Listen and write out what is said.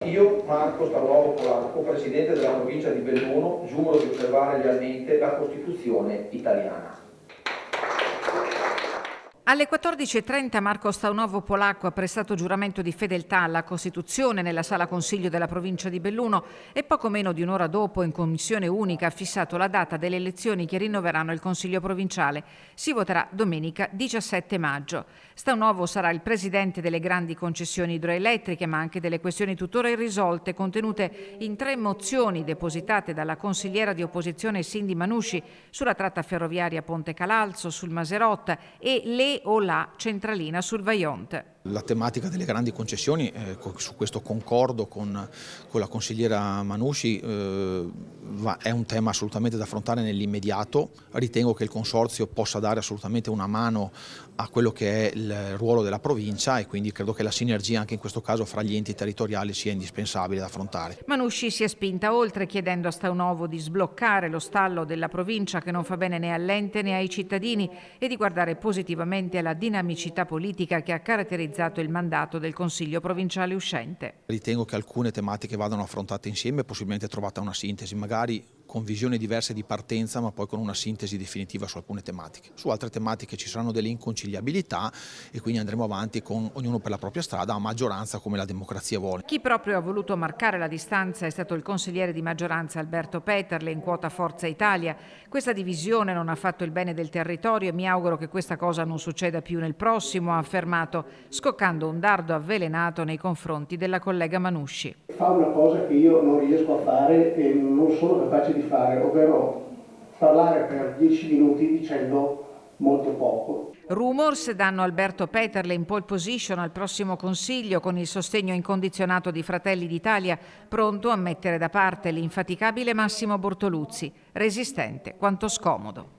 Io, Marco Stanuovo Polacco, Presidente della provincia di Belluno, giuro di osservare lealmente la Costituzione italiana. Alle 14.30 Marco Staunovo Polacco ha prestato giuramento di fedeltà alla Costituzione nella Sala Consiglio della provincia di Belluno e poco meno di un'ora dopo in Commissione Unica ha fissato la data delle elezioni che rinnoveranno il Consiglio provinciale. Si voterà domenica 17 maggio. Staunovo sarà il presidente delle grandi concessioni idroelettriche ma anche delle questioni tuttora irrisolte contenute in 3 mozioni depositate dalla consigliera di opposizione Cindy Manusci sulla tratta ferroviaria Ponte Calalzo, sul Maserotta e le o la centralina sul Vajont. La tematica delle grandi concessioni, su questo concordo con la consigliera Manusci, è un tema assolutamente da affrontare nell'immediato. Ritengo che il Consorzio possa dare assolutamente una mano a quello che è il ruolo della provincia e quindi credo che la sinergia anche in questo caso fra gli enti territoriali sia indispensabile da affrontare. Manusci si è spinta oltre chiedendo a Staunovo di sbloccare lo stallo della provincia che non fa bene né all'ente né ai cittadini e di guardare positivamente alla dinamicità politica che ha caratterizzato il mandato del Consiglio provinciale uscente. Ritengo che alcune tematiche vadano affrontate insieme e possibilmente trovata una sintesi, magari con visioni diverse di partenza ma poi con una sintesi definitiva su alcune tematiche. Su altre tematiche ci saranno delle inconciliabilità e quindi andremo avanti con ognuno per la propria strada a maggioranza come la democrazia vuole. Chi proprio ha voluto marcare la distanza è stato il consigliere di maggioranza Alberto Peterle in quota Forza Italia. Questa divisione non ha fatto il bene del territorio e mi auguro che questa cosa non succeda più nel prossimo, ha affermato, scoccando un dardo avvelenato nei confronti della collega Manusci. Fa una cosa che io non riesco a fare e non sono capace di fare, ovvero parlare per 10 minuti dicendo molto poco. Rumors danno Alberto Peterle in pole position al prossimo Consiglio con il sostegno incondizionato di Fratelli d'Italia, pronto a mettere da parte l'infaticabile Massimo Bortoluzzi, resistente quanto scomodo.